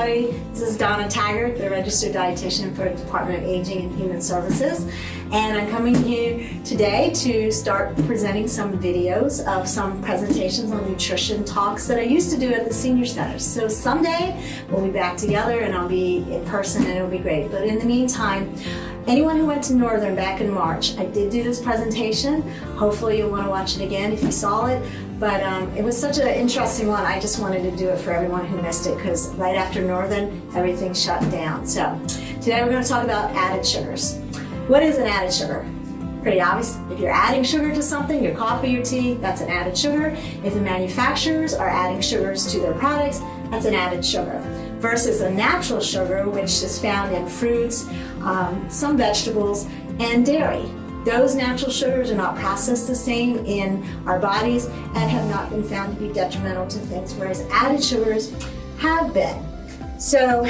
everybody. This is Donna Taggert, the registered dietitian for the Department of Aging and Human Services. And I'm coming here today to start presenting some videos of some presentations on nutrition talks that I used to do at the senior centers. So someday we'll be back together and I'll be in person and it'll be great. But in the meantime, anyone who went to Northern back in March, I did do this presentation. Hopefully you'll want to watch it again if you saw it. But it was such an interesting one. I just wanted to do it for everyone who missed it because right after Northern, everything shut down. So today we're going to talk about added sugars. What is an added sugar? Pretty obvious. If you're adding sugar to something, your coffee, your tea, that's an added sugar. If the manufacturers are adding sugars to their products, that's an added sugar. Versus a natural sugar, which is found in fruits, some vegetables, and dairy. Those natural sugars are not processed the same in our bodies and have not been found to be detrimental to things, whereas added sugars have been. So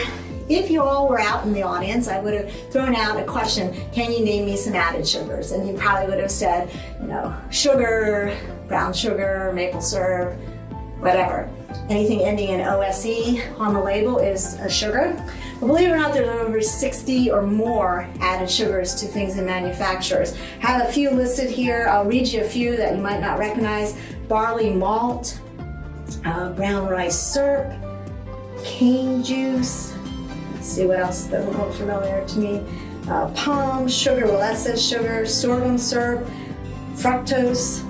if you all were out in the audience, I would have thrown out a question, can you name me some added sugars? And you probably would have said, sugar, brown sugar, maple syrup, whatever. Anything ending in OSE on the label is a sugar. But believe it or not, there's over 60 or more added sugars to things in manufacturers. I have a few listed here. I'll read you a few that you might not recognize. Barley malt, brown rice syrup, cane juice. Let's see what else that will look familiar to me. Palm sugar, well that says sugar, sorghum syrup, fructose,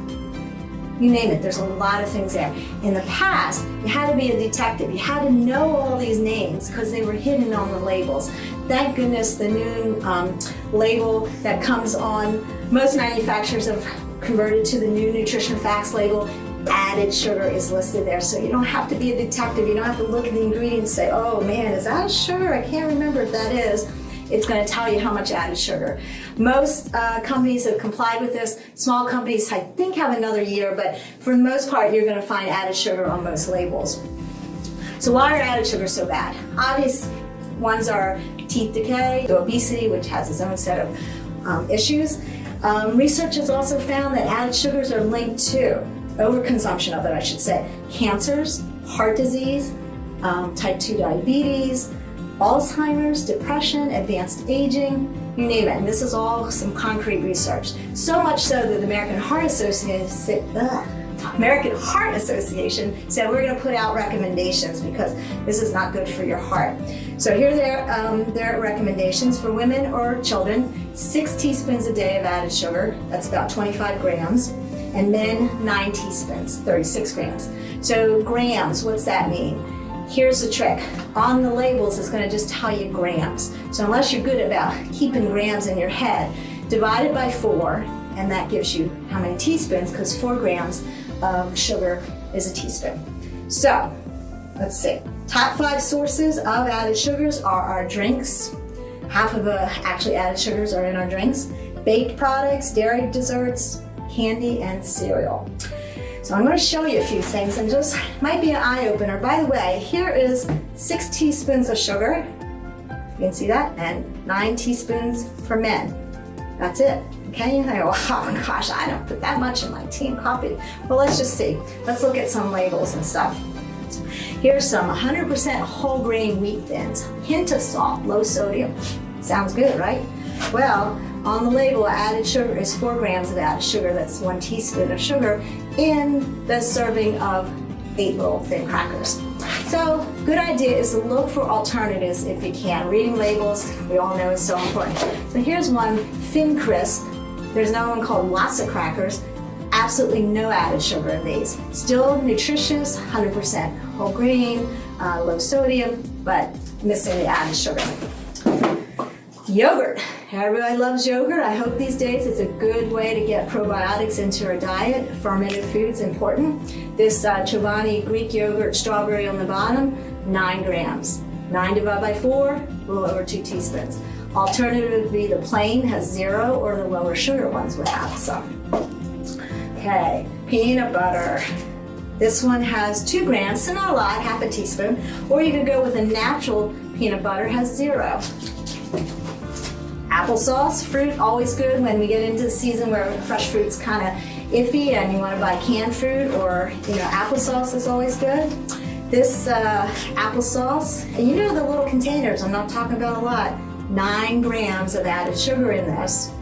you name it, there's a lot of things there. In the past, you had to be a detective. You had to know all these names because they were hidden on the labels. Thank goodness the new label that comes on, most manufacturers have converted to the new nutrition facts label. Added sugar is listed there, so you don't have to be a detective. You don't have to look at the ingredients and say, oh man, is that a sugar? I can't remember if that is. It's going to tell you how much added sugar. Most companies have complied with this. Small companies, I think, have another year, but for the most part, you're going to find added sugar on most labels. So why are added sugars so bad? Obvious ones are teeth decay, obesity, which has its own set of issues. Research has also found that added sugars are linked to overconsumption of it, I should say, cancers, heart disease, type 2 diabetes, Alzheimer's, depression, advanced aging, you name it. And this is all some concrete research. So much so that the American Heart Association said we're going to put out recommendations because this is not good for your heart. So here are their recommendations for women or children: 6 teaspoons a day of added sugar, that's about 25 grams, and men 9 teaspoons, 36 grams. So grams, what's that mean? Here's the trick. On the labels, it's going to just tell you grams. So unless you're good about keeping grams in your head, divide it by 4, and that gives you how many teaspoons, because 4 grams of sugar is a teaspoon. So let's see. Top 5 sources of added sugars are our drinks. Half of the actually added sugars are in our drinks. Baked products, dairy desserts, candy, and cereal. So I'm going to show you a few things and just might be an eye-opener. By the way, here is 6 teaspoons of sugar. You can see that, and 9 teaspoons for men. That's it. Okay, you go, oh gosh, I don't put that much in my tea and coffee. Well, let's just see. Let's look at some labels and stuff. Here's some 100% whole grain wheat thins. Hint of salt, low sodium. Sounds good, right? Well, on the label, added sugar is 4 grams of added sugar. That's 1 teaspoon of sugar in the serving of 8 little thin crackers. So, good idea is to look for alternatives if you can. Reading labels, we all know, is so important. So here's one, Thin Crisp. There's another one called Wassa crackers. Absolutely no added sugar in these. Still nutritious, 100% whole grain, low sodium, but missing the added sugar. Yogurt. Everybody loves yogurt. I hope these days it's a good way to get probiotics into our diet. Fermented food's important. This Chobani Greek yogurt, strawberry on the bottom, 9 grams. 9 divided by 4, a little over 2 teaspoons. Alternative would be the plain, has 0, or the lower sugar ones would have some. Okay, peanut butter. This one has 2 grams, so not a lot, half a teaspoon. Or you could go with a natural peanut butter, has 0. Applesauce, fruit, always good when we get into the season where fresh fruit's kind of iffy and you want to buy canned fruit, or applesauce is always good. This applesauce, and you know the little containers, I'm not talking about a lot, 9 grams of added sugar in this.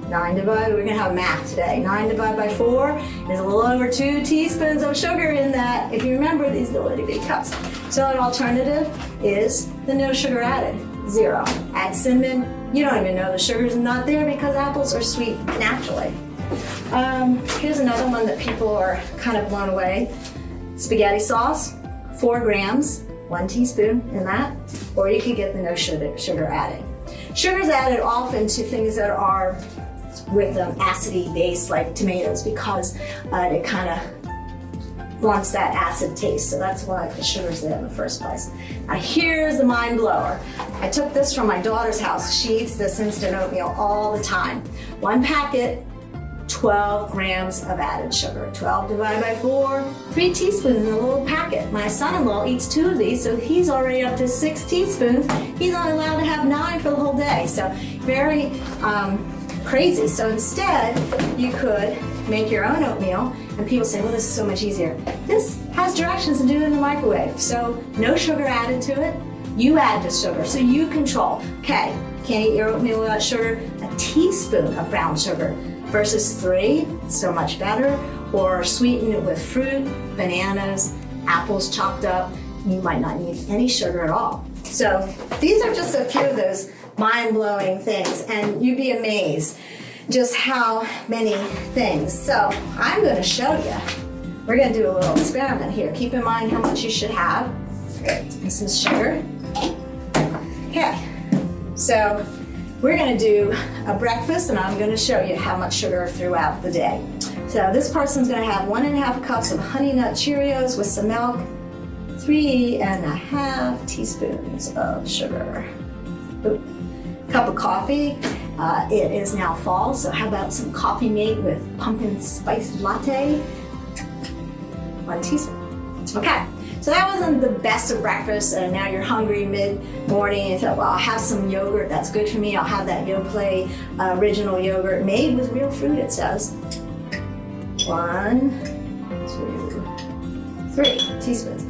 9 divided, we're gonna have math today. 9 divided by 4 is a little over 2 teaspoons of sugar in that, if you remember these little itty bitty cups. So an alternative is the no sugar added, 0. Add cinnamon, you don't even know the sugar's not there because apples are sweet naturally. Here's another one that people are kind of blown away. Spaghetti sauce, 4 grams, 1 teaspoon in that, or you could get the no sugar added. Sugar's added often to things that are with acidy base like tomatoes because it kind of wants that acid taste, so that's why the sugar's there in the first place. Now here's the mind blower. I took this from my daughter's house. She eats this instant oatmeal all the time. 1 packet, 12 grams of added sugar. 12 divided by 4, 3 teaspoons in a little packet. My son-in-law eats 2 of these, so he's already up to 6 teaspoons. He's only allowed to have 9 for the whole day, so very crazy. So instead, you could make your own oatmeal, and people say, well, this is so much easier. This has directions to do it in the microwave, so no sugar added to it. You add the sugar, so you control. Okay, can't eat your oatmeal without sugar. A teaspoon of brown sugar versus 3, so much better. Or sweeten it with fruit, bananas, apples chopped up. You might not need any sugar at all. So these are just a few of those mind-blowing things, and you'd be amazed just how many things. So I'm going to show you. We're going to do a little experiment here. Keep in mind how much you should have. This is sugar. Okay, so we're going to do a breakfast, and I'm going to show you how much sugar throughout the day. So this person's going to have 1.5 cups of Honey Nut Cheerios with some milk, 3.5 teaspoons of sugar. Ooh. Cup of coffee. It is now fall, so how about some coffee made with pumpkin spice latte? 1 teaspoon. Okay, so that wasn't the best of breakfast, and now you're hungry mid-morning and you thought, well, I'll have some yogurt, that's good for me. I'll have that Yoplait original yogurt made with real fruit, it says. 1, 2, 3 teaspoons.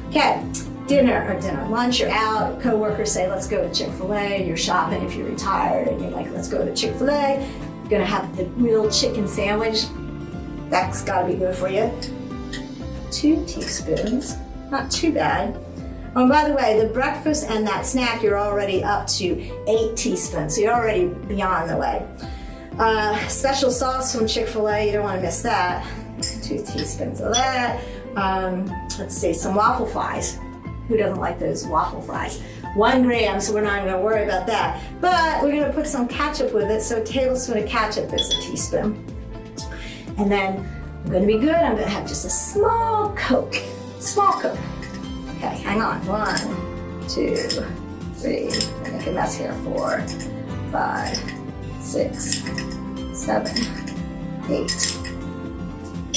Okay. Lunch, you're out, coworkers say, let's go to Chick-fil-A, you're shopping if you're retired, and you're like, let's go to Chick-fil-A, you're gonna have the real chicken sandwich, that's gotta be good for you. 2 teaspoons, not too bad. Oh, and by the way, the breakfast and that snack, you're already up to 8 teaspoons, so you're already beyond the way. Special sauce from Chick-fil-A, you don't wanna miss that. 2 teaspoons of that. Let's see, some waffle fries. Who doesn't like those waffle fries? 1 gram, so we're not even gonna worry about that. But we're gonna put some ketchup with it, so a tablespoon of ketchup is a teaspoon. And then I'm gonna be good, I'm gonna have just a small Coke. Small Coke. Okay, hang on. 1, 2, 3, I'm making a mess here. 4, 5, 6, 7, 8,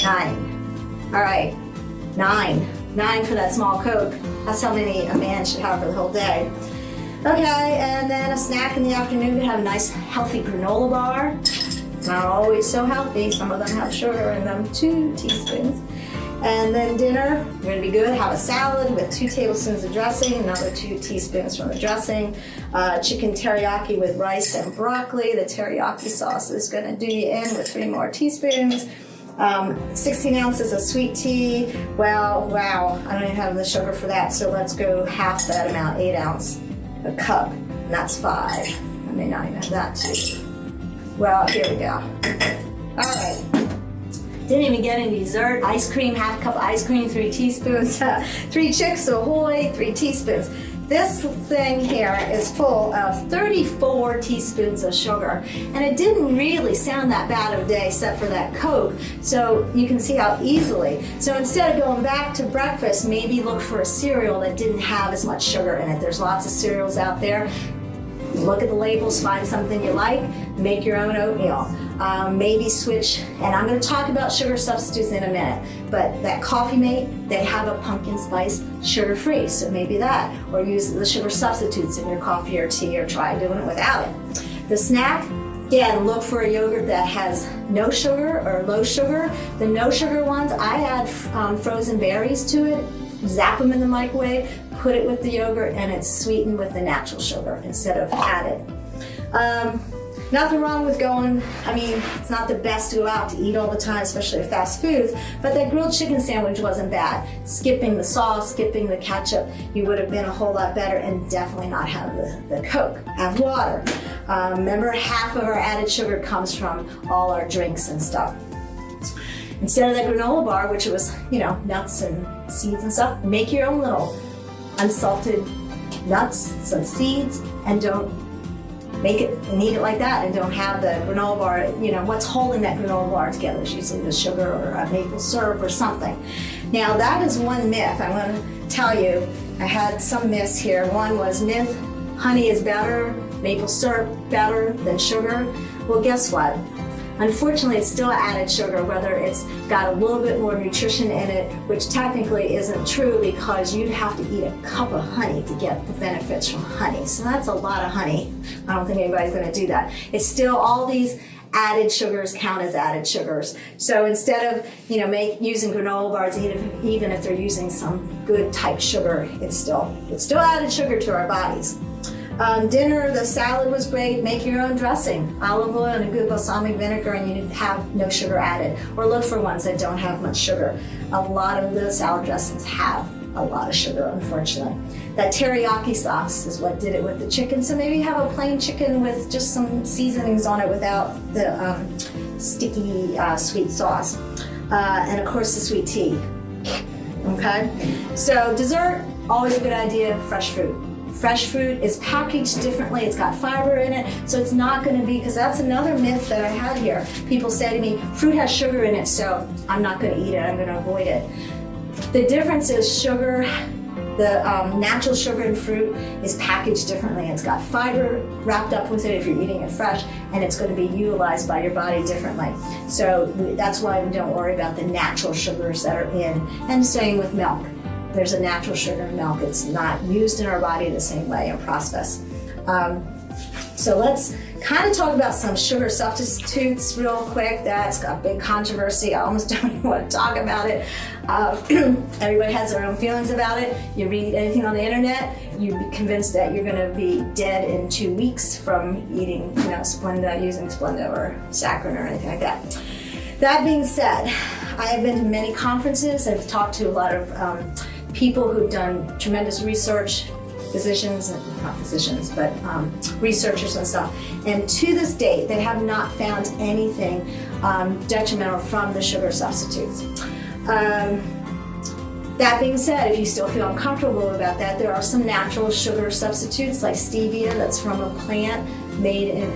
9. All right, 9 for that small Coke. That's how many a man should have for the whole day. Okay, and then a snack in the afternoon. We have a nice healthy granola bar. Not always so healthy. Some of them have sugar in them, 2 teaspoons. And then dinner, you're gonna be good. Have a salad with 2 tablespoons of dressing, another 2 teaspoons from the dressing. Chicken teriyaki with rice and broccoli. The teriyaki sauce is gonna do you in with 3 more teaspoons. 16 ounces of sweet tea. Well, wow, I don't even have the sugar for that, so let's go half that amount, 8 ounce a cup, and that's 5. I may not even have that too. Well, here we go. All right. Didn't even get any dessert. Ice cream, half cup of ice cream, 3 teaspoons. 3 Chicks Ahoy, 3 teaspoons. This thing here is full of 34 teaspoons of sugar, and it didn't really sound that bad of a day except for that Coke, so you can see how easily. So instead of going back to breakfast, maybe look for a cereal that didn't have as much sugar in it. There's lots of cereals out there. Look at the labels, find something you like, make your own oatmeal. Maybe switch, and I'm going to talk about sugar substitutes in a minute, but that Coffee Mate, they have a pumpkin spice sugar-free, so maybe that, or use the sugar substitutes in your coffee or tea, or try doing it without it. The snack, again, look for a yogurt that has no sugar or low sugar. The no sugar ones, I add frozen berries to it. zap them in the microwave, put it with the yogurt, and it's sweetened with the natural sugar instead of added. Nothing wrong with going, I mean, it's not the best to go out to eat all the time, especially at fast foods, but that grilled chicken sandwich wasn't bad. Skipping the sauce, skipping the ketchup, you would have been a whole lot better, and definitely not have the Coke. Have water. Remember, half of our added sugar comes from all our drinks and stuff. Instead of that granola bar, which was, you know, nuts and seeds and stuff, make your own little unsalted nuts, some seeds, and don't make it and eat it like that, and don't have the granola bar. You know, what's holding that granola bar together is usually the sugar or a maple syrup or something. Now, that is one myth. I'm going to tell you, I had some myths here. One was myth, honey is better, maple syrup better than sugar. Well, guess what? Unfortunately, it's still added sugar, whether it's got a little bit more nutrition in it, which technically isn't true because you'd have to eat a cup of honey to get the benefits from honey. So that's a lot of honey. I don't think anybody's going to do that. It's still, all these added sugars count as added sugars. So instead of, you know, using granola bars, even if they're using some good type sugar, it's still added sugar to our bodies. Dinner, the salad was great. Make your own dressing. Olive oil and a good balsamic vinegar, and you have no sugar added. Or look for ones that don't have much sugar. A lot of the salad dressings have a lot of sugar, unfortunately. That teriyaki sauce is what did it with the chicken. So maybe have a plain chicken with just some seasonings on it without the sticky sweet sauce. And of course the sweet tea. Okay? So dessert, always a good idea, fresh fruit. Fresh fruit is packaged differently. It's got fiber in it, so it's not going to be, because that's another myth that I had here. People say to me, fruit has sugar in it, so I'm not going to eat it, I'm going to avoid it. The difference is sugar, the natural sugar in fruit is packaged differently. It's got fiber wrapped up with it if you're eating it fresh, and it's going to be utilized by your body differently. So that's why we don't worry about the natural sugars that are in. And same with milk. There's a natural sugar in milk. It's not used in our body the same way in process. So let's kind of talk about some sugar substitutes real quick. That's got big controversy. I almost don't even want to talk about it. Everybody has their own feelings about it. You read anything on the internet, you'd be convinced that you're going to be dead in 2 weeks from eating, you know, Splenda, using Splenda or saccharin or anything like that. That being said, I have been to many conferences. I've talked to a lot of people who've done tremendous research, physicians, not physicians, but researchers and stuff. And to this date, they have not found anything detrimental from the sugar substitutes. That being said, if you still feel uncomfortable about that, there are some natural sugar substitutes like stevia that's from a plant made in,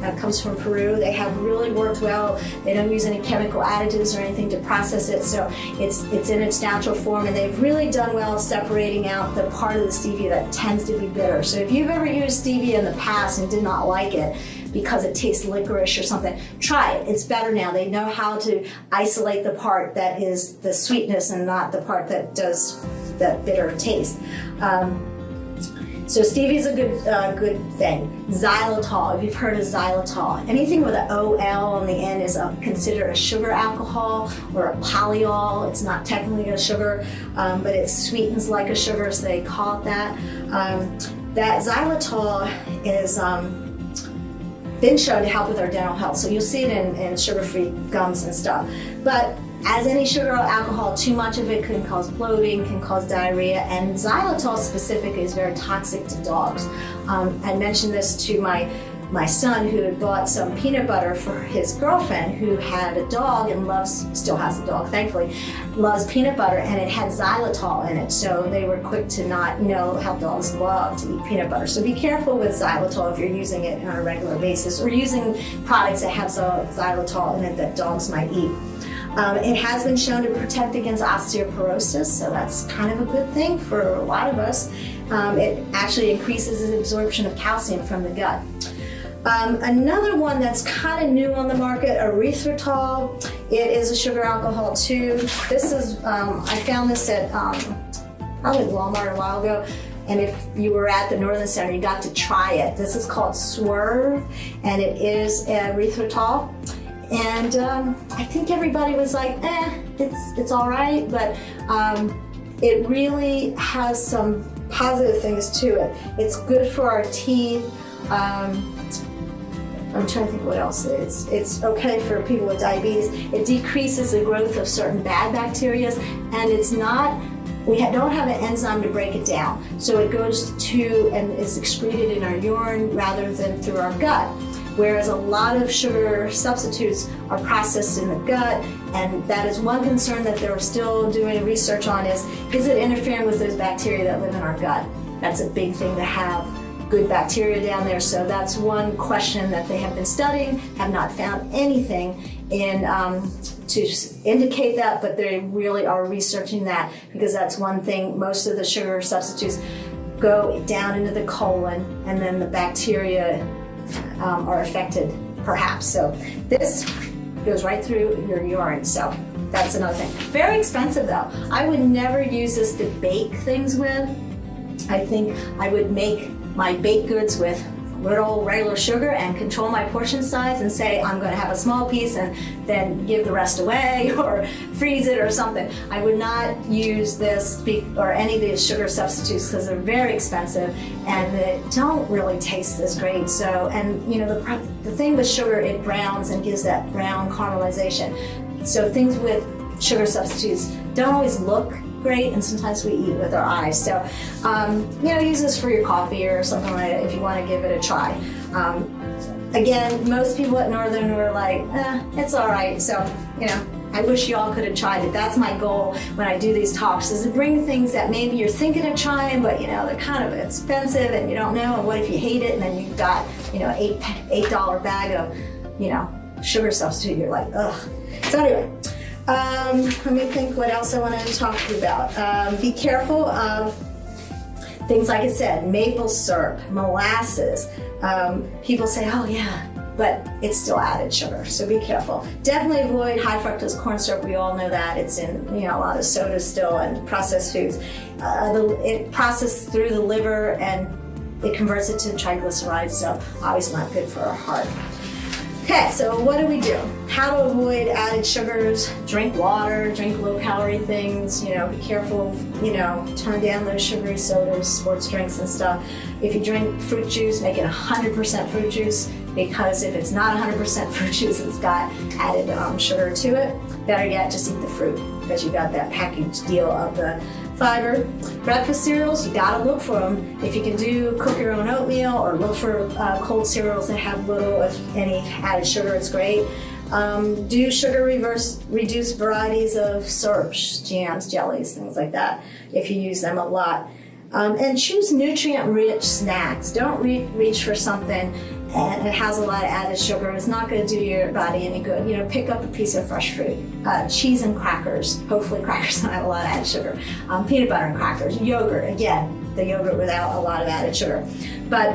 that comes from Peru. They have really worked well. They don't use any chemical additives or anything to process it, so it's in its natural form, and they've really done well separating out the part of the stevia that tends to be bitter. So if you've ever used stevia in the past and did not like it because it tastes licorice or something, try it. It's better now. They know how to isolate the part that is the sweetness and not the part that does that bitter taste. So stevia is a good thing. Xylitol, if you've heard of xylitol, anything with an OL on the end is considered a sugar alcohol or a polyol. It's not technically a sugar, but it sweetens like a sugar, so they call it that. That xylitol is been shown to help with our dental health, so you'll see it in sugar-free gums and stuff. But as any sugar or alcohol, too much of it can cause bloating, can cause diarrhea, and xylitol specifically is very toxic to dogs. I mentioned this to my son, who had bought some peanut butter for his girlfriend who had a dog and still has a dog, thankfully, loves peanut butter, and it had xylitol in it. So they were quick to not, how dogs love to eat peanut butter. So be careful with xylitol if you're using it on a regular basis, or using products that have xylitol in it that dogs might eat. It has been shown to protect against osteoporosis, so that's kind of a good thing for a lot of us. It actually increases the absorption of calcium from the gut. Another one that's kind of new on the market, erythritol. It is a sugar alcohol too. This is, I found this at probably Walmart a while ago. And if you were at the Northern Center, you got to try it. This is called Swerve, and it is erythritol. And I think everybody was like, it's all right, but it really has some positive things to it. It's good for our teeth. I'm trying to think what else. It's okay for people with diabetes. It decreases the growth of certain bad bacteria, and it's not, don't have an enzyme to break it down. So it goes to and is excreted in our urine rather than through our gut. Whereas a lot of sugar substitutes are processed in the gut, and that is one concern that they're still doing research on is it interfering with those bacteria that live in our gut? That's a big thing to have good bacteria down there. So that's one question that they have been studying, have not found anything in to indicate that, but they really are researching that because that's one thing. Most of the sugar substitutes go down into the colon, and then the bacteria are affected, perhaps. So this goes right through your urine. So that's another thing. Very expensive though. I would never use this to bake things with. I think I would make my baked goods with little regular sugar and control my portion size and say I'm going to have a small piece and then give the rest away or freeze it or something. I would not use this or any of these sugar substitutes because they're very expensive and they don't really taste as great. So, and you know, the thing with sugar, it browns and gives that brown caramelization. So things with sugar substitutes don't always look great, and sometimes we eat with our eyes. So, you know, use this for your coffee or something like that if you want to give it a try. Again, most people at Northern were like, it's all right. So, you know, I wish you all could have tried it. That's my goal when I do these talks, is to bring things that maybe you're thinking of trying, but you know, they're kind of expensive and you don't know, and what if you hate it and then you've got, you know, $8 bag of, you know, sugar substitute. You're like, ugh. So anyway, let me think what else I wanted to talk to you about. Be careful of things like I said, maple syrup, molasses. People say, oh yeah, but it's still added sugar, so be careful. Definitely avoid high fructose corn syrup. We all know that. It's in, you know, a lot of sodas still and processed foods. It processes through the liver and it converts it to triglycerides, so obviously not good for our heart. Okay, so what do we do? How to avoid added sugars? Drink water, drink low-calorie things, you know, be careful, you know, turn down those sugary sodas, sports drinks and stuff. If you drink fruit juice, make it 100% fruit juice, because if it's not 100% fruit juice, it's got added sugar to it. Better yet, just eat the fruit, because you got that packaged deal of the fiber. Breakfast cereals, you gotta look for them. If you can cook your own oatmeal or look for cold cereals that have little, if any, added sugar, it's great. Do sugar reduced varieties of syrups, jams, jellies, things like that, if you use them a lot. And choose nutrient-rich snacks. Don't reach for something and it has a lot of added sugar. It's not going to do your body any good. You know, pick up a piece of fresh fruit. Cheese and crackers. Hopefully crackers don't have a lot of added sugar. Peanut butter and crackers. Yogurt, again, the yogurt without a lot of added sugar. But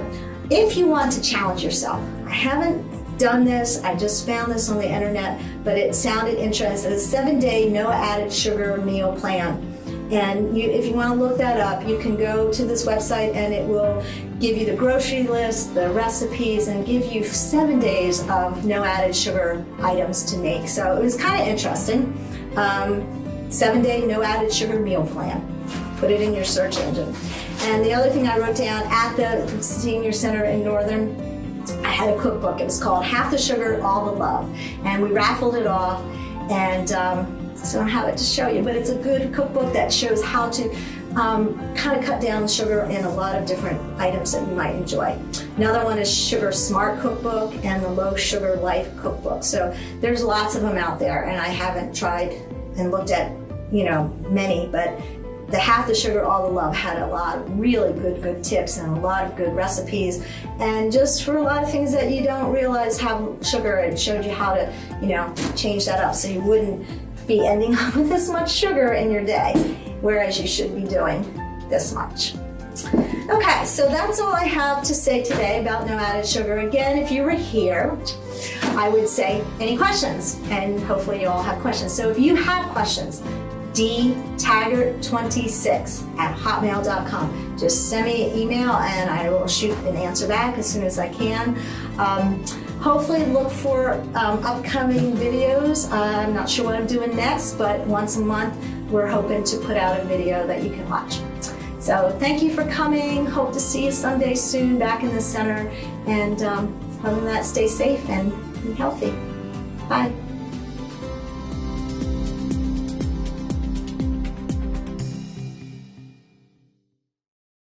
if you want to challenge yourself, I haven't done this, I just found this on the internet, but it sounded interesting. It's a 7-day no added sugar meal plan. And if you want to look that up, you can go to this website and it will give you the grocery list, the recipes, and give you 7 days of no added sugar items to make. So it was kind of interesting. 7-day no added sugar meal plan. Put it in your search engine. And the other thing I wrote down at the Senior Center in Northern, I had a cookbook. It was called Half the Sugar, All the Love. And we raffled it off. And so I don't have it to show you, but it's a good cookbook that shows how to kind of cut down the sugar in a lot of different items that you might enjoy. Another one is Sugar Smart Cookbook and the Low Sugar Life Cookbook. So there's lots of them out there, and I haven't tried and looked at, you know, many, but the Half the Sugar, All the Love had a lot of really good tips and a lot of good recipes. And just for a lot of things that you don't realize have sugar, it showed you how to, you know, change that up so you wouldn't be ending up with this much sugar in your day, whereas you should be doing this much. Okay, so that's all I have to say today about no added sugar. Again, if you were here, I would say any questions, and hopefully you all have questions. So if you have questions, dtaggert26@hotmail.com. Just send me an email and I will shoot an answer back as soon as I can. Hopefully look for upcoming videos. I'm not sure what I'm doing next, but once a month we're hoping to put out a video that you can watch. So thank you for coming. Hope to see you someday soon back in the center. And other than that, stay safe and be healthy. Bye.